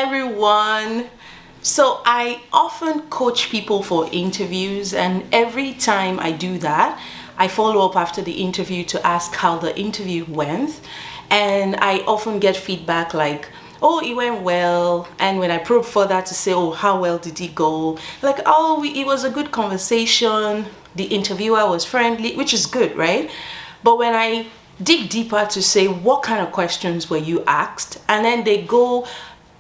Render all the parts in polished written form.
everyone. So I often coach people for interviews, and every time I do that, I follow up after the interview to ask how the interview went. And I often get feedback like, oh, it went well. And when I probe further to say, oh, how well did it go? Like, oh, it was a good conversation. The interviewer was friendly, which is good, right? But when I dig deeper to say, what kind of questions were you asked? And then they go,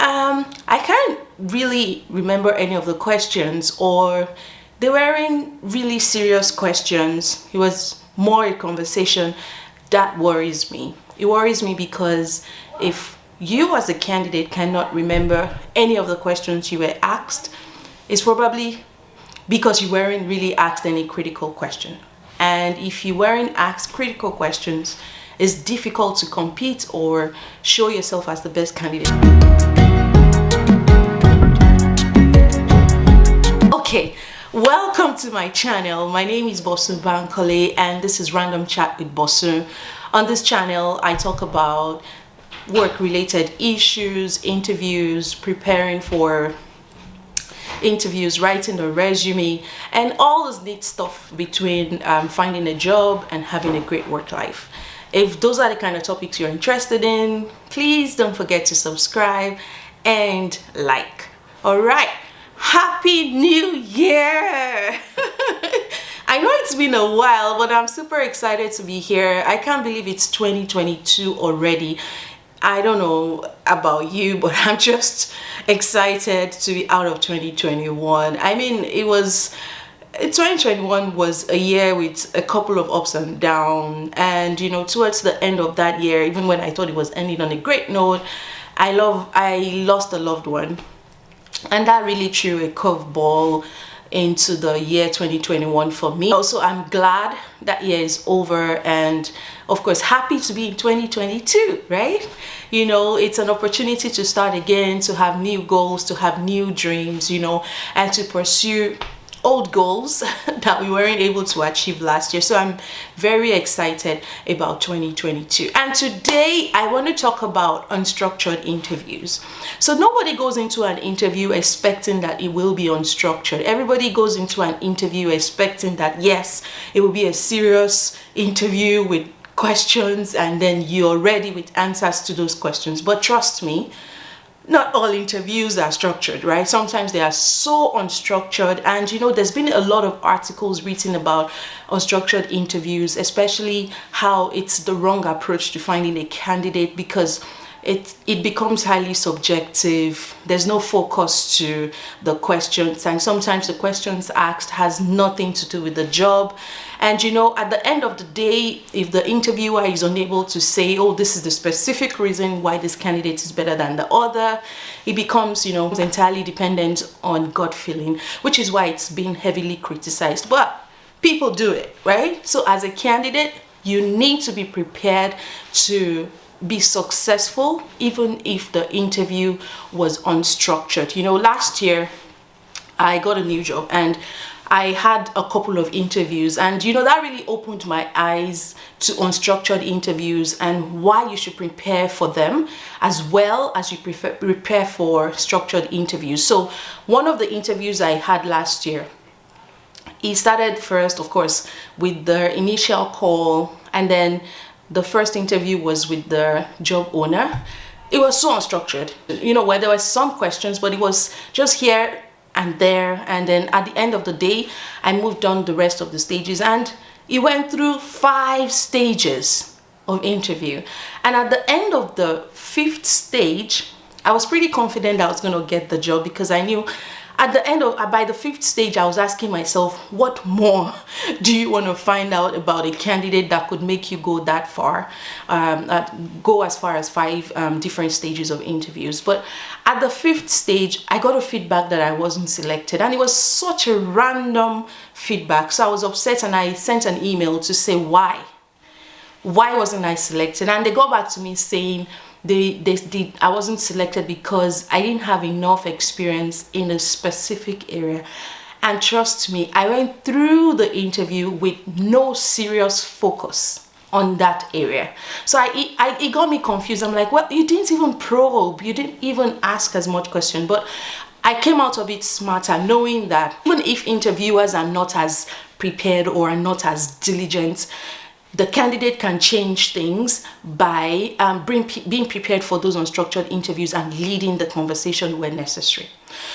I can't really remember any of the questions, or they weren't really serious questions. It was more a conversation. That worries me. It worries me because if you as a candidate cannot remember any of the questions you were asked, it's probably because you weren't really asked any critical question. And if you weren't asked critical questions, it's difficult to compete or show yourself as the best candidate. Okay, welcome to my channel. My name is Bosun Bankole and this is Random Chat with Bosun. On this channel, I talk about work-related issues, interviews, preparing for interviews, writing a resume, and all this neat stuff between finding a job and having a great work life. If those are the kind of topics you're interested in, please don't forget to subscribe and like. All right, Happy New Year! I know it's been a while, but I'm super excited to be here. I can't believe it's 2022 already. I don't know about you, but I'm just excited to be out of 2021. I mean, 2021 was a year with a couple of ups and downs, and you know, towards the end of that year, even when I thought it was ending on a great note, I lost a loved one, and that really threw a curveball into the year 2021 for me. Also, I'm glad that year is over, and of course happy to be in 2022, right? You know, it's an opportunity to start again, to have new goals, to have new dreams, you know, and to pursue old goals that we weren't able to achieve last year. So I'm very excited about 2022. And today I want to talk about unstructured interviews. So nobody goes into an interview expecting that it will be unstructured. Everybody goes into an interview expecting that, yes, it will be a serious interview with questions and then you're ready with answers to those questions. But trust me, not all interviews are structured, right? Sometimes they are so unstructured, and you know, there's been a lot of articles written about unstructured interviews, especially how it's the wrong approach to finding a candidate because it becomes highly subjective. There's no focus to the questions, and sometimes the questions asked has nothing to do with the job. And you know, at the end of the day, if the interviewer is unable to say, oh, this is the specific reason why this candidate is better than the other, it becomes, you know, entirely dependent on gut feeling, which is why it's been heavily criticized. But people do it, right? So as a candidate, you need to be prepared to be successful even if the interview was unstructured. You know, last year I got a new job and I had a couple of interviews, and you know, that really opened my eyes to unstructured interviews and why you should prepare for them as well as you prepare for structured interviews. So one of the interviews I had last year, it started first, of course, with the initial call, and then the first interview was with the job owner. It was so unstructured, you know, where there were some questions, but it was just here and there. And then at the end of the day, I moved on the rest of the stages, and it went through 5 stages of interview. And at the end of the 5th stage, I was pretty confident I was going to get the job because I knew at the end of, by the 5th stage, I was asking myself, what more do you want to find out about a candidate that could make you go that far, go as far as 5 different stages of interviews? But at the 5th stage, I got a feedback that I wasn't selected, and it was such a random feedback. So I was upset, and I sent an email to say why wasn't I selected? And they got back to me saying I wasn't selected because I didn't have enough experience in a specific area. And trust me, I went through the interview with no serious focus on that area. So it got me confused. I'm like, well, you didn't even probe, you didn't even ask as much question. But I came out of it smarter, knowing that even if interviewers are not as prepared or are not as diligent, the candidate can change things by being prepared for those unstructured interviews and leading the conversation where necessary.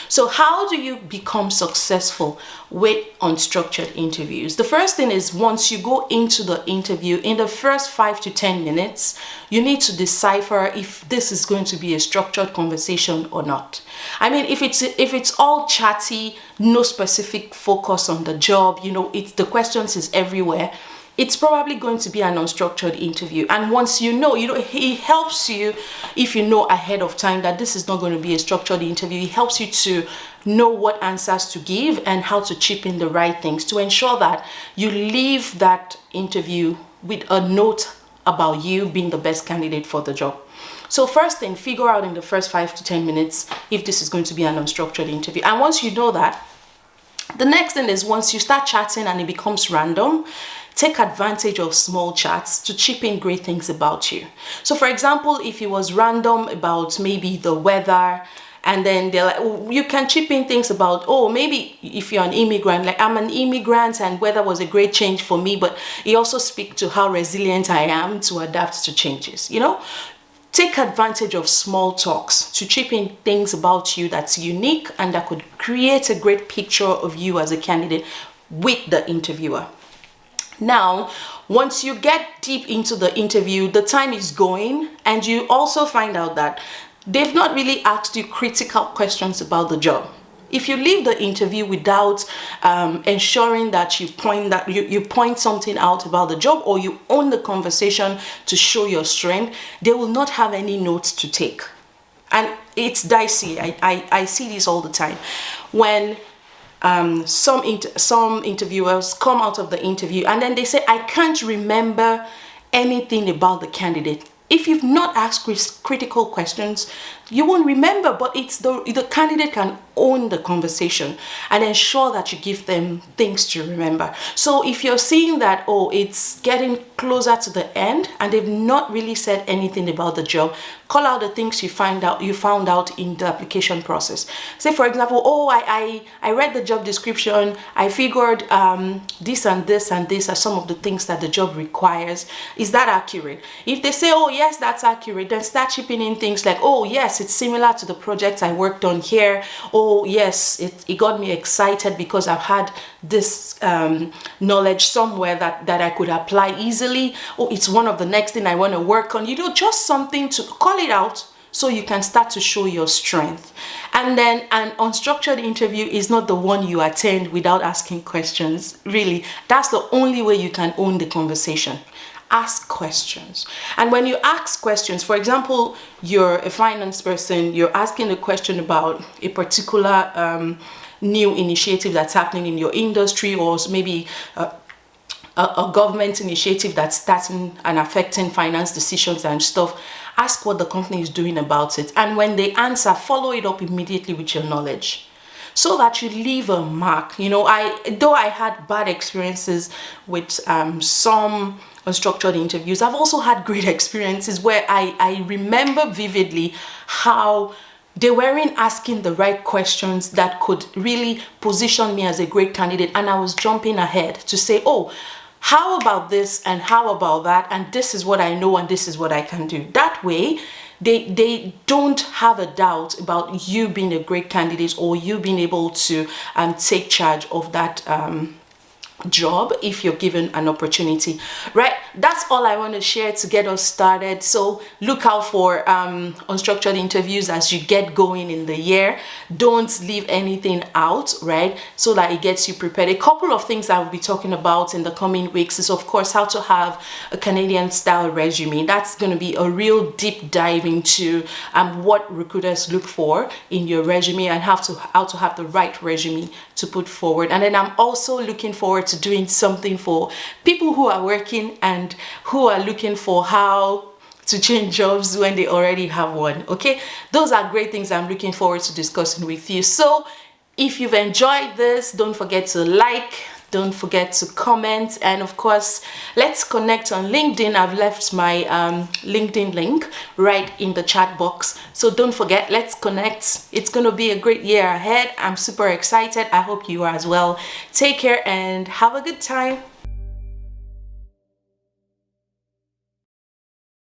So how do you become successful with unstructured interviews? The first thing is, once you go into the interview, in the first 5 to 10 minutes, you need to decipher if this is going to be a structured conversation or not. I mean, if it's all chatty, no specific focus on the job, the questions is everywhere, it's probably going to be an unstructured interview. And once it helps you, if you know ahead of time that this is not going to be a structured interview, it helps you to know what answers to give and how to chip in the right things to ensure that you leave that interview with a note about you being the best candidate for the job. So first thing, figure out in the first 5 to 10 minutes if this is going to be an unstructured interview. And once you know that, the next thing is, once you start chatting and it becomes random, take advantage of small chats to chip in great things about you. So for example, if it was random about maybe the weather, and then they're like, you can chip in things about, maybe if you're an immigrant, like I'm an immigrant and weather was a great change for me, but it also speaks to how resilient I am to adapt to changes, Take advantage of small talks to chip in things about you that's unique and that could create a great picture of you as a candidate with the interviewer. Now, once you get deep into the interview, the time is going, and you also find out that they've not really asked you critical questions about the job. If you leave the interview without ensuring that you point something out about the job, or you own the conversation to show your strength, they will not have any notes to take. And it's dicey. I see this all the time. When some interviewers come out of the interview and then they say, I can't remember anything about the candidate. If you've not asked critical questions, you won't remember, but it's the candidate can own the conversation and ensure that you give them things to remember. So if you're seeing that, it's getting closer to the end and they've not really said anything about the job, call out the things you found out in the application process. Say, for example, I read the job description, I figured this and this and this are some of the things that the job requires. Is that accurate? If they say, yes, that's accurate, then start chipping in things like, yes, it's similar to the project I worked on here. Yes, it got me excited because I've had this knowledge somewhere that I could apply easily. It's one of the next thing I want to work on. Just something to call it out so you can start to show your strength. And then an unstructured interview is not the one you attend without asking questions. Really, that's the only way you can own the conversation. Ask questions. And when you ask questions, for example, you're a finance person, you're asking a question about a particular new initiative that's happening in your industry, or maybe a government initiative that's starting and affecting finance decisions and stuff. Ask what the company is doing about it. And when they answer, follow it up immediately with your knowledge, so that you leave a mark. Though I had bad experiences with some unstructured interviews, I've also had great experiences where I remember vividly how they weren't asking the right questions that could really position me as a great candidate, and I was jumping ahead to say, how about this and how about that, and this is what I know and this is what I can do. That way they don't have a doubt about you being a great candidate or you being able to take charge of that job if you're given an opportunity, right? That's all I want to share to get us started. So look out for unstructured interviews as you get going in the year. Don't leave anything out, right? So that it gets you prepared. A couple of things I will be talking about in the coming weeks is, of course, how to have a Canadian style resume. That's going to be a real deep dive into what recruiters look for in your resume and how to have the right resume to put forward. And then I'm also looking forward to doing something for people who are working and who are looking for how to change jobs when they already have one. Okay, those are great things I'm looking forward to discussing with you. So if you've enjoyed this, don't forget to like Don't forget to comment, and of course, let's connect on LinkedIn. I've left my LinkedIn link right in the chat box, so don't forget, let's connect. It's gonna be a great year ahead. I'm super excited. I hope you are as well. Take care and have a good time.